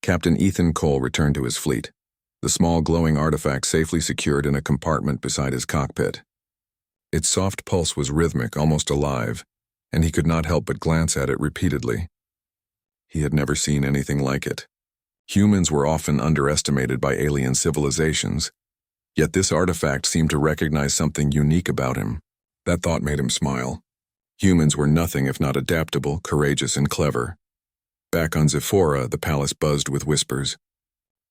Captain Ethan Cole returned to his fleet, the small glowing artifact safely secured in a compartment beside his cockpit. Its soft pulse was rhythmic, almost alive, and he could not help but glance at it repeatedly. He had never seen anything like it. Humans were often underestimated by alien civilizations, yet this artifact seemed to recognize something unique about him. That thought made him smile. Humans were nothing if not adaptable, courageous, and clever. Back on Zephora, the palace buzzed with whispers.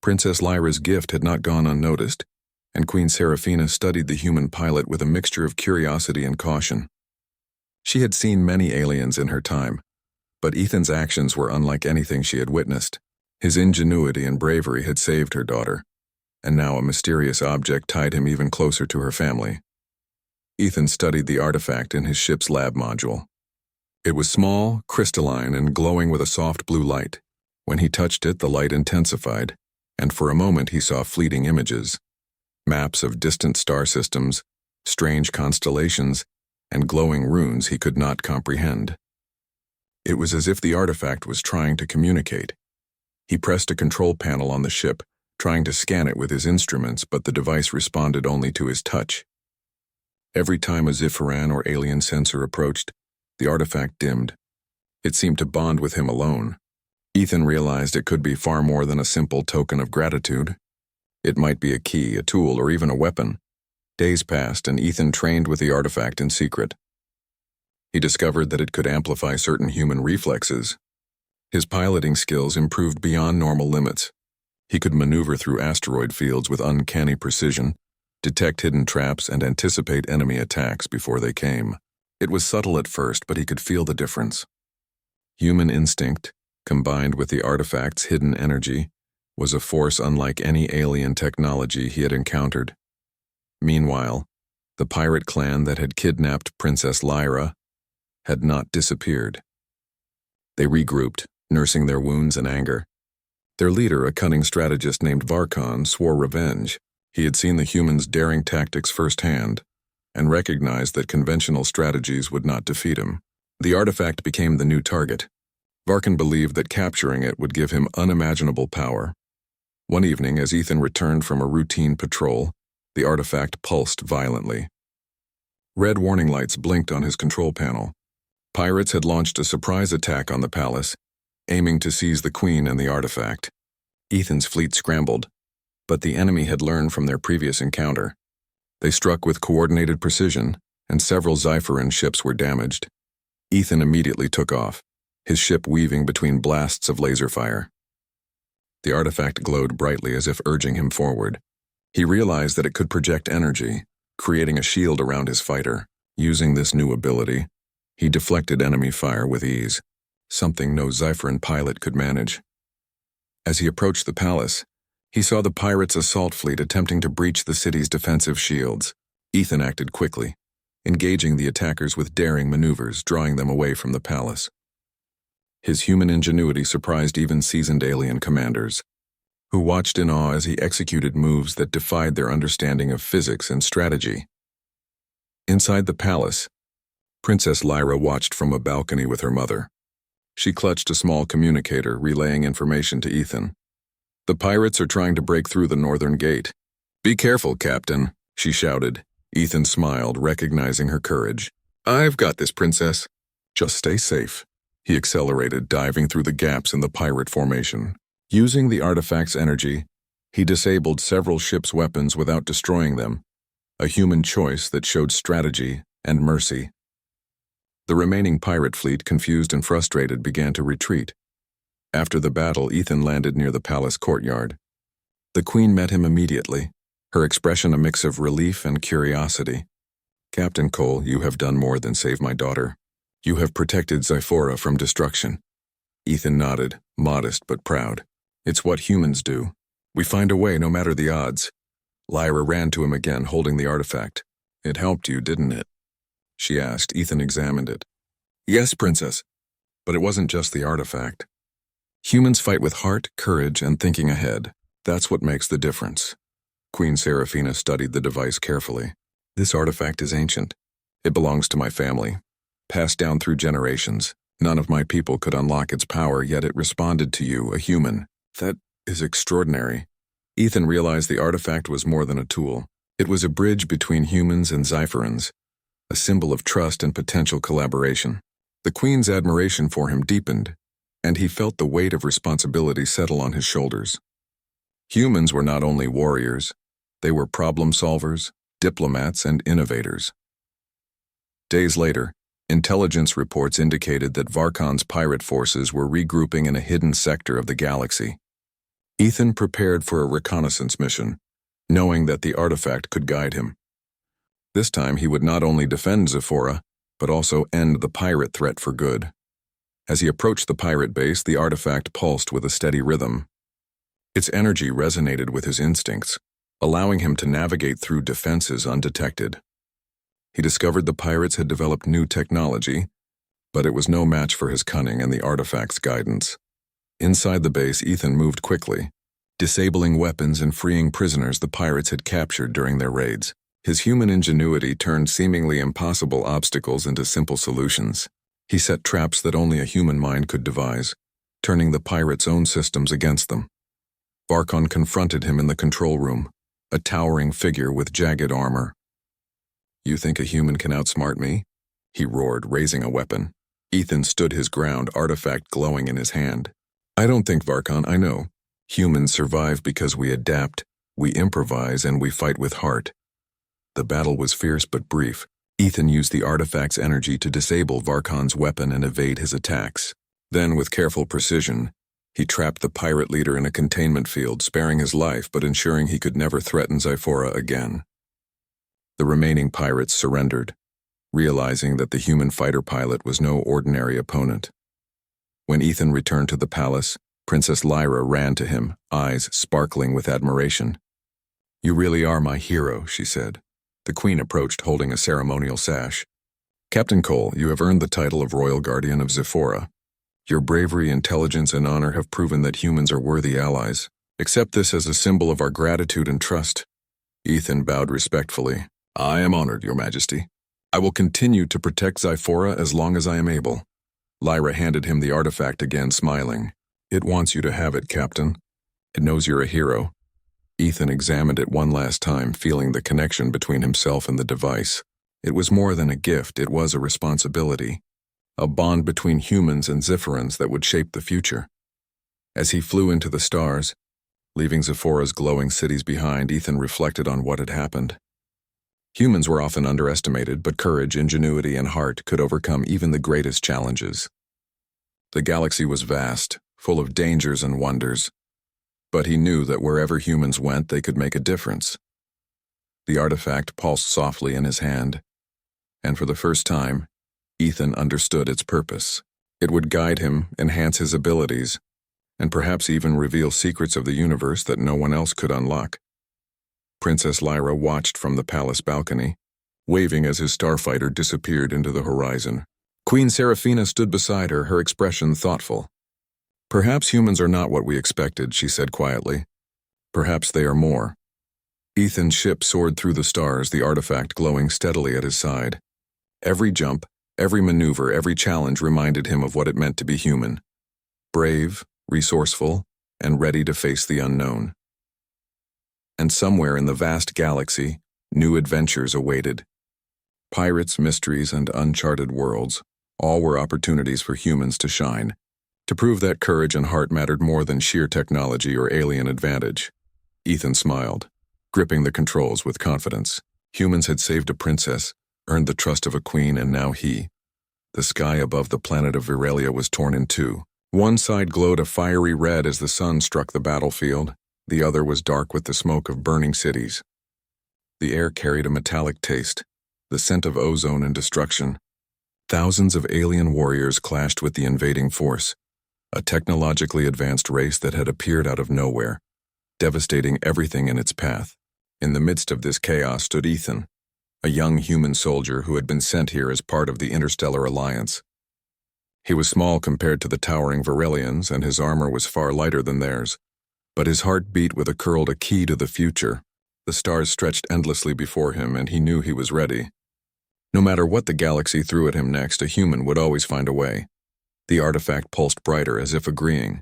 Princess Lyra's gift had not gone unnoticed, and Queen Seraphina studied the human pilot with a mixture of curiosity and caution. She had seen many aliens in her time, but Ethan's actions were unlike anything she had witnessed. His ingenuity and bravery had saved her daughter, and now a mysterious object tied him even closer to her family. Ethan studied the artifact in his ship's lab module. It was small, crystalline, and glowing with a soft blue light. When he touched it, the light intensified, and for a moment he saw fleeting images. Maps of distant star systems, strange constellations, and glowing runes he could not comprehend. It was as if the artifact was trying to communicate. He pressed a control panel on the ship, trying to scan it with his instruments, but the device responded only to his touch. Every time a Zephyran or alien sensor approached, the artifact dimmed. It seemed to bond with him alone. Ethan realized it could be far more than a simple token of gratitude. It might be a key, a tool, or even a weapon. Days passed, and Ethan trained with the artifact in secret. He discovered that it could amplify certain human reflexes. His piloting skills improved beyond normal limits. He could maneuver through asteroid fields with uncanny precision, detect hidden traps, and anticipate enemy attacks before they came. It was subtle at first, but he could feel the difference. Human instinct, combined with the artifact's hidden energy, was a force unlike any alien technology he had encountered. Meanwhile, the pirate clan that had kidnapped Princess Lyra had not disappeared. They regrouped, nursing their wounds and anger. Their leader, a cunning strategist named Varkon, swore revenge. He had seen the humans' daring tactics firsthand, and recognized that conventional strategies would not defeat him. The artifact became the new target. Varkon believed that capturing it would give him unimaginable power. One evening, as Ethan returned from a routine patrol, the artifact pulsed violently. Red warning lights blinked on his control panel. Pirates had launched a surprise attack on the palace, aiming to seize the queen and the artifact. Ethan's fleet scrambled, but the enemy had learned from their previous encounter. They struck with coordinated precision, and several Zephyran ships were damaged. Ethan immediately took off, his ship weaving between blasts of laser fire. The artifact glowed brightly as if urging him forward. He realized that it could project energy, creating a shield around his fighter. Using this new ability, he deflected enemy fire with ease, something no Zephyran pilot could manage. As he approached the palace, he saw the pirates' assault fleet attempting to breach the city's defensive shields. Ethan acted quickly, engaging the attackers with daring maneuvers, drawing them away from the palace. His human ingenuity surprised even seasoned alien commanders, who watched in awe as he executed moves that defied their understanding of physics and strategy. Inside the palace, Princess Lyra watched from a balcony with her mother. She clutched a small communicator, relaying information to Ethan. "The pirates are trying to break through the northern gate. Be careful, Captain," she shouted. Ethan smiled, recognizing her courage. "I've got this, Princess. Just stay safe." He accelerated, diving through the gaps in the pirate formation. Using the artifact's energy, he disabled several ships' weapons without destroying them, a human choice that showed strategy and mercy. The remaining pirate fleet, confused and frustrated, began to retreat. After the battle, Ethan landed near the palace courtyard. The queen met him immediately, her expression a mix of relief and curiosity. "Captain Cole, you have done more than save my daughter. You have protected Zephora from destruction." Ethan nodded, modest but proud. "It's what humans do. We find a way no matter the odds." Lyra ran to him again, holding the artifact. "It helped you, didn't it?" she asked. Ethan examined it. "Yes, Princess. But it wasn't just the artifact. Humans fight with heart, courage, and thinking ahead. That's what makes the difference." Queen Seraphina studied the device carefully. "This artifact is ancient. It belongs to my family, passed down through generations. None of my people could unlock its power, yet it responded to you, a human. That is extraordinary. Ethan realized the artifact was more than a tool. It was a bridge between humans and Xiferans, a symbol of trust and potential collaboration. The Queen's admiration for him deepened, and he felt the weight of responsibility settle on his shoulders. Humans were not only warriors, they were problem solvers, diplomats, and innovators. Days later, intelligence reports indicated that Varkon's pirate forces were regrouping in a hidden sector of the galaxy. Ethan prepared for a reconnaissance mission, knowing that the artifact could guide him. This time he would not only defend Zephora, but also end the pirate threat for good. As he approached the pirate base, the artifact pulsed with a steady rhythm. Its energy resonated with his instincts, allowing him to navigate through defenses undetected. He discovered the pirates had developed new technology, but it was no match for his cunning and the artifact's guidance. Inside the base, Ethan moved quickly, disabling weapons and freeing prisoners the pirates had captured during their raids. His human ingenuity turned seemingly impossible obstacles into simple solutions. He set traps that only a human mind could devise, turning the pirates' own systems against them. Varkon confronted him in the control room, a towering figure with jagged armor. "You think a human can outsmart me?" he roared, raising a weapon. Ethan stood his ground, artifact glowing in his hand. "I don't think, Varkon, I know. Humans survive because we adapt, we improvise, and we fight with heart." The battle was fierce but brief. Ethan used the artifact's energy to disable Varkon's weapon and evade his attacks. Then, with careful precision, he trapped the pirate leader in a containment field, sparing his life but ensuring he could never threaten Zephora again. The remaining pirates surrendered, realizing that the human fighter pilot was no ordinary opponent. When Ethan returned to the palace, Princess Lyra ran to him, eyes sparkling with admiration. "You really are my hero," she said. The Queen approached, holding a ceremonial sash. "Captain Cole, you have earned the title of Royal Guardian of Zephora. Your bravery, intelligence, and honor have proven that humans are worthy allies. Accept this as a symbol of our gratitude and trust." Ethan bowed respectfully. "I am honored, Your Majesty. I will continue to protect Zephora as long as I am able." Lyra handed him the artifact again, smiling. "It wants you to have it, Captain. It knows you're a hero." Ethan examined it one last time, feeling the connection between himself and the device. It was more than a gift, it was a responsibility. A bond between humans and Zephyrians that would shape the future. As he flew into the stars, leaving Zephora's glowing cities behind, Ethan reflected on what had happened. Humans were often underestimated, but courage, ingenuity, and heart could overcome even the greatest challenges. The galaxy was vast, full of dangers and wonders, but he knew that wherever humans went, they could make a difference. The artifact pulsed softly in his hand, and for the first time, Ethan understood its purpose. It would guide him, enhance his abilities, and perhaps even reveal secrets of the universe that no one else could unlock. Princess Lyra watched from the palace balcony, waving as his starfighter disappeared into the horizon. Queen Seraphina stood beside her, her expression thoughtful. "Perhaps humans are not what we expected," she said quietly. "Perhaps they are more." Ethan's ship soared through the stars, the artifact glowing steadily at his side. Every jump, every maneuver, every challenge reminded him of what it meant to be human. Brave, resourceful, and ready to face the unknown. And somewhere in the vast galaxy, new adventures awaited. Pirates, mysteries, and uncharted worlds, all were opportunities for humans to shine, to prove that courage and heart mattered more than sheer technology or alien advantage. Ethan smiled, gripping the controls with confidence. Humans had saved a princess, earned the trust of a queen, and now he. The sky above the planet of Virelia was torn in two. One side glowed a fiery red as the sun struck the battlefield. The other was dark with the smoke of burning cities. The air carried a metallic taste, the scent of ozone and destruction. Thousands of alien warriors clashed with the invading force, a technologically advanced race that had appeared out of nowhere, devastating everything in its path. In the midst of this chaos stood Ethan, a young human soldier who had been sent here as part of the Interstellar Alliance. He was small compared to the towering Virelians, and his armor was far lighter than theirs, but his heart beat with a key to the future. The stars stretched endlessly before him, and he knew he was ready. No matter what the galaxy threw at him next, a human would always find a way. The artifact pulsed brighter, as if agreeing.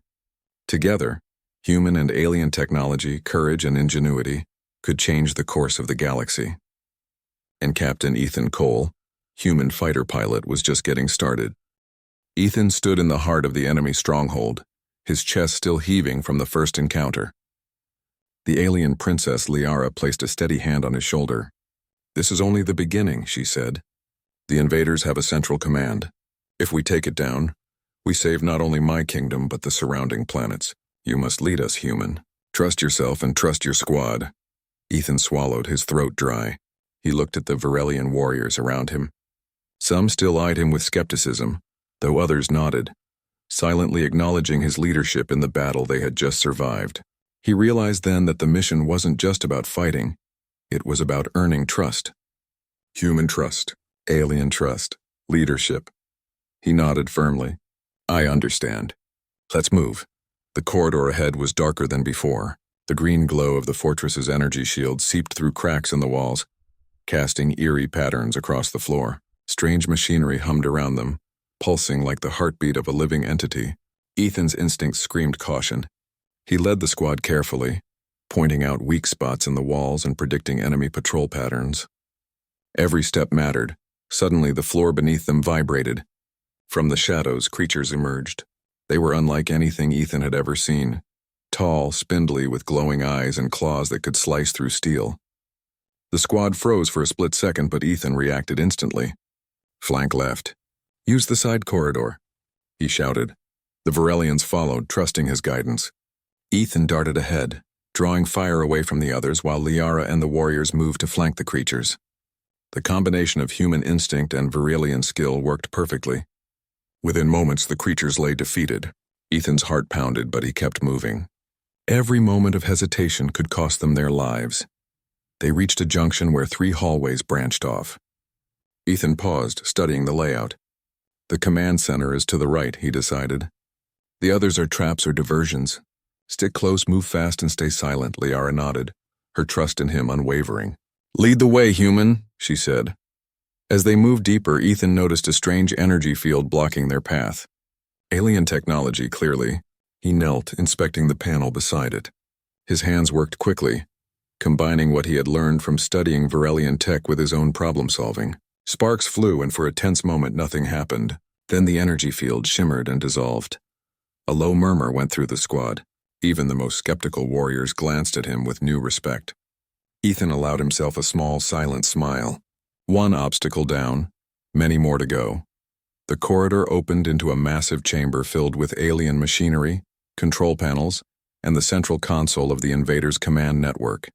Together, Human and alien technology, courage and ingenuity could change the course of the galaxy. And Captain Ethan Cole, human fighter pilot, was just getting started. Ethan stood in the heart of the enemy stronghold, his chest still heaving from the first encounter. The alien princess Liara placed a steady hand on his shoulder. "This is only the beginning," she said. "The invaders have a central command. If we take it down, we save not only my kingdom but the surrounding planets. You must lead us, human. Trust yourself and trust your squad." Ethan swallowed, his throat dry. He looked at the Varelian warriors around him. Some still eyed him with skepticism, though others nodded, silently acknowledging his leadership in the battle they had just survived. He realized then that the mission wasn't just about fighting, it was about earning trust. Human trust, alien trust, leadership. He nodded firmly. "I understand. Let's move." The corridor ahead was darker than before. The green glow of the fortress's energy shield seeped through cracks in the walls, casting eerie patterns across the floor. Strange machinery hummed around them, pulsing like the heartbeat of a living entity. Ethan's instincts screamed caution. He led the squad carefully, pointing out weak spots in the walls and predicting enemy patrol patterns. Every step mattered. Suddenly, the floor beneath them vibrated. From the shadows, creatures emerged. They were unlike anything Ethan had ever seen. Tall, spindly, with glowing eyes and claws that could slice through steel. The squad froze for a split second, but Ethan reacted instantly. "Flank left. Use the side corridor," he shouted. The Varelians followed, trusting his guidance. Ethan darted ahead, drawing fire away from the others while Liara and the warriors moved to flank the creatures. The combination of human instinct and Varelian skill worked perfectly. Within moments, the creatures lay defeated. Ethan's heart pounded, but he kept moving. Every moment of hesitation could cost them their lives. They reached a junction where 3 hallways branched off. Ethan paused, studying the layout. "The command center is to the right," he decided. "The others are traps or diversions. Stick close, move fast, and stay silent," Liara nodded, her trust in him unwavering. "Lead the way, human," she said. As they moved deeper, Ethan noticed a strange energy field blocking their path. Alien technology, clearly. He knelt, inspecting the panel beside it. His hands worked quickly, combining what he had learned from studying Varelian tech with his own problem-solving. Sparks flew, and for a tense moment nothing happened. Then the energy field shimmered and dissolved. A low murmur went through the squad. Even the most skeptical warriors glanced at him with new respect. Ethan allowed himself a small, silent smile. One obstacle down, many more to go. The corridor opened into a massive chamber filled with alien machinery, control panels, and the central console of the invaders' command network.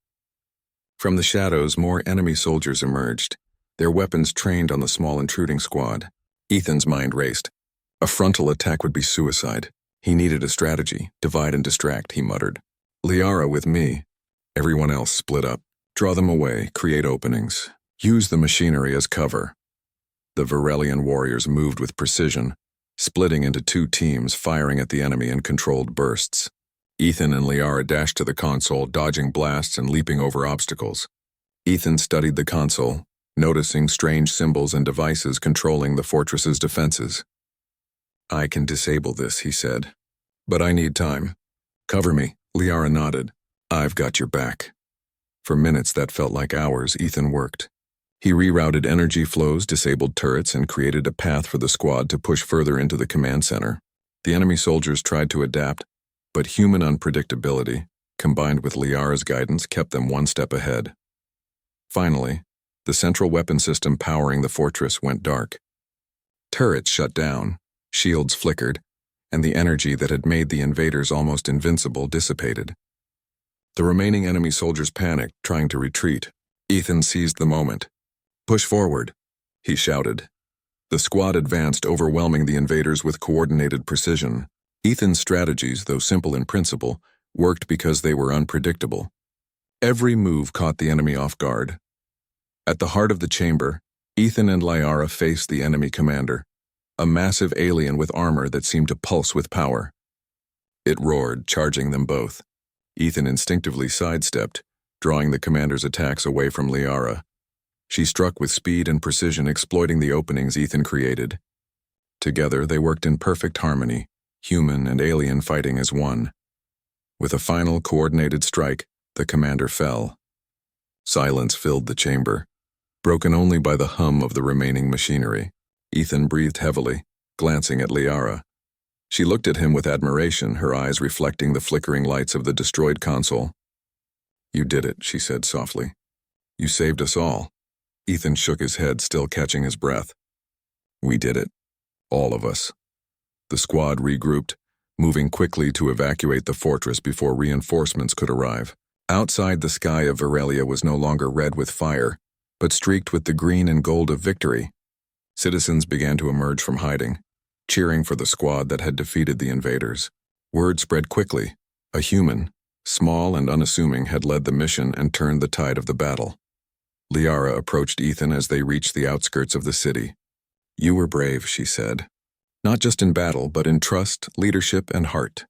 From the shadows, more enemy soldiers emerged, their weapons trained on the small intruding squad. Ethan's mind raced. A frontal attack would be suicide. He needed a strategy. Divide and distract, he muttered. "Liara with me." Everyone else split up. Draw them away, create openings. Use the machinery as cover. The Varelian warriors moved with precision, splitting into 2 teams, firing at the enemy in controlled bursts. Ethan and Liara dashed to the console, dodging blasts and leaping over obstacles. Ethan studied the console, noticing strange symbols and devices controlling the fortress's defenses. "I can disable this," he said. "But I need time." "Cover me," Liara nodded. "I've got your back." For minutes that felt like hours, Ethan worked. He rerouted energy flows, disabled turrets, and created a path for the squad to push further into the command center. The enemy soldiers tried to adapt, but human unpredictability, combined with Liara's guidance, kept them one step ahead. Finally, the central weapon system powering the fortress went dark. Turrets shut down, shields flickered, and the energy that had made the invaders almost invincible dissipated. The remaining enemy soldiers panicked, trying to retreat. Ethan seized the moment. "Push forward," he shouted. The squad advanced, overwhelming the invaders with coordinated precision. Ethan's strategies, though simple in principle, worked because they were unpredictable. Every move caught the enemy off guard. At the heart of the chamber, Ethan and Liara faced the enemy commander, a massive alien with armor that seemed to pulse with power. It roared, charging them both. Ethan instinctively sidestepped, drawing the commander's attacks away from Liara. She struck with speed and precision, exploiting the openings Ethan created. Together, they worked in perfect harmony, human and alien fighting as one. With a final coordinated strike, the commander fell. Silence filled the chamber, broken only by the hum of the remaining machinery. Ethan breathed heavily, glancing at Liara. She looked at him with admiration, her eyes reflecting the flickering lights of the destroyed console. "You did it," she said softly. "You saved us all." Ethan shook his head, still catching his breath. "We did it. All of us." The squad regrouped, moving quickly to evacuate the fortress before reinforcements could arrive. Outside, the sky of Virelia was no longer red with fire, but streaked with the green and gold of victory. Citizens began to emerge from hiding, cheering for the squad that had defeated the invaders. Word spread quickly. A human, small and unassuming, had led the mission and turned the tide of the battle. Liara approached Ethan as they reached the outskirts of the city. "You were brave," she said. "Not just in battle, but in trust, leadership, and heart.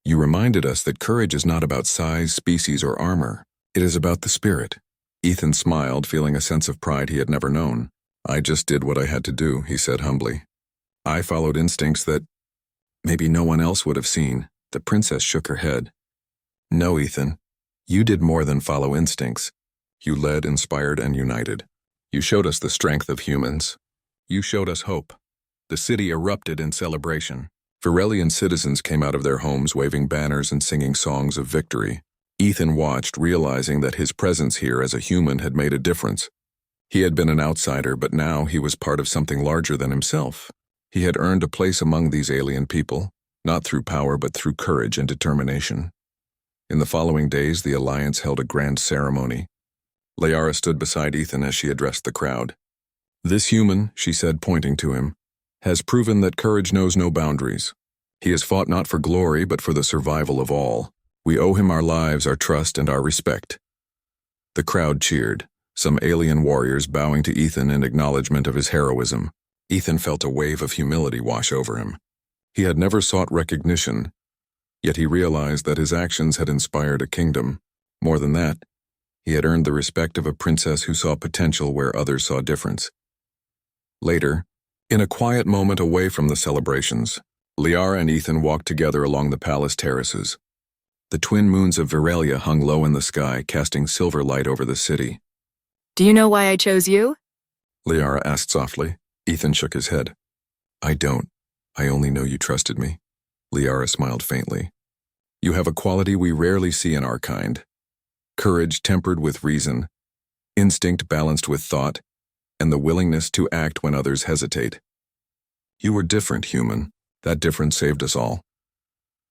You reminded us that courage is not about size, species, or armor. It is about the spirit." Ethan smiled, feeling a sense of pride he had never known. "I just did what I had to do," he said humbly. "I followed instincts that maybe no one else would have seen." The princess shook her head. "No, Ethan. You did more than follow instincts. You led, inspired, and united. You showed us the strength of humans. You showed us hope." The city erupted in celebration. Virelian citizens came out of their homes waving banners and singing songs of victory. Ethan watched, realizing that his presence here as a human had made a difference. He had been an outsider, but now he was part of something larger than himself. He had earned a place among these alien people, not through power but through courage and determination. In the following days, the Alliance held a grand ceremony. Liara stood beside Ethan as she addressed the crowd. "This human," she said, pointing to him, "has proven that courage knows no boundaries. He has fought not for glory but for the survival of all. We owe him our lives, our trust, and our respect." The crowd cheered, some alien warriors bowing to Ethan in acknowledgement of his heroism. Ethan felt a wave of humility wash over him. He had never sought recognition, yet he realized that his actions had inspired a kingdom. More than that, he had earned the respect of a princess who saw potential where others saw difference. Later, in a quiet moment away from the celebrations, Liara and Ethan walked together along the palace terraces. The twin moons of Virelia hung low in the sky, casting silver light over the city. "Do you know why I chose you?" Liara asked softly. Ethan shook his head. "I don't. I only know you trusted me." Liara smiled faintly. "You have a quality we rarely see in our kind. Courage tempered with reason, instinct balanced with thought, and the willingness to act when others hesitate. You were different, human. That difference saved us all."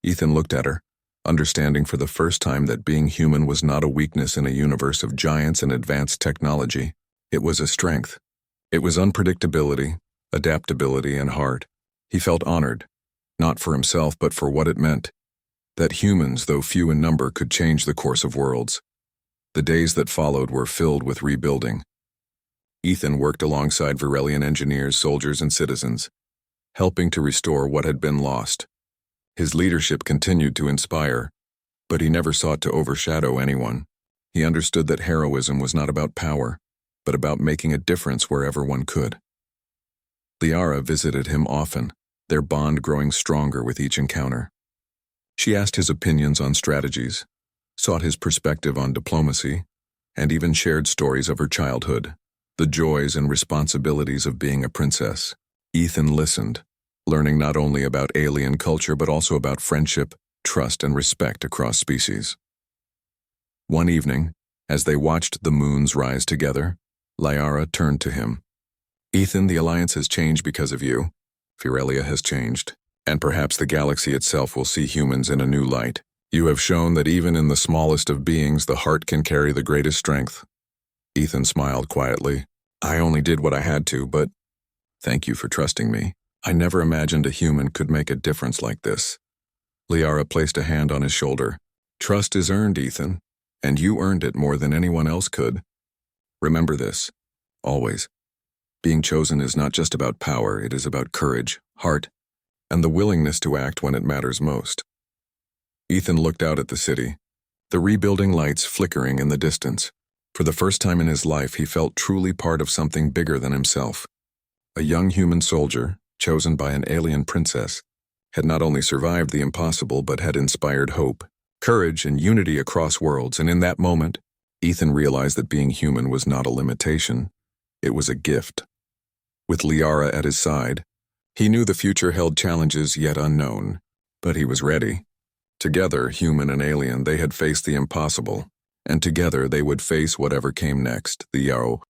Ethan looked at her, understanding for the first time that being human was not a weakness in a universe of giants and advanced technology. It was a strength. It was unpredictability, adaptability, and heart. He felt honored, not for himself but for what it meant, that humans, though few in number, could change the course of worlds. The days that followed were filled with rebuilding. Ethan worked alongside Virelian engineers, soldiers, and citizens, helping to restore what had been lost. His leadership continued to inspire, but he never sought to overshadow anyone. He understood that heroism was not about power, but about making a difference wherever one could. Liara visited him often, their bond growing stronger with each encounter. She asked his opinions on strategies, sought his perspective on diplomacy, and even shared stories of her childhood, the joys and responsibilities of being a princess. Ethan listened, learning not only about alien culture but also about friendship, trust, and respect across species. One evening, as they watched the moons rise together, Liara turned to him. "Ethan, the Alliance has changed because of you. Virelia has changed, and perhaps the galaxy itself will see humans in a new light. You have shown that even in the smallest of beings, the heart can carry the greatest strength." Ethan smiled quietly. "I only did what I had to, but thank you for trusting me. I never imagined a human could make a difference like this." Liara placed a hand on his shoulder. "Trust is earned, Ethan, and you earned it more than anyone else could. Remember this, always. Being chosen is not just about power, it is about courage, heart, and the willingness to act when it matters most." Ethan looked out at the city, the rebuilding lights flickering in the distance. For the first time in his life, he felt truly part of something bigger than himself. A young human soldier, chosen by an alien princess, had not only survived the impossible but had inspired hope. Courage and unity across worlds, and in that moment, Ethan realized that being human was not a limitation, it was a gift. With Liara at his side, he knew the future held challenges yet unknown, but he was ready. Together, human and alien, they had faced the impossible, and together they would face whatever came next, the Yarrow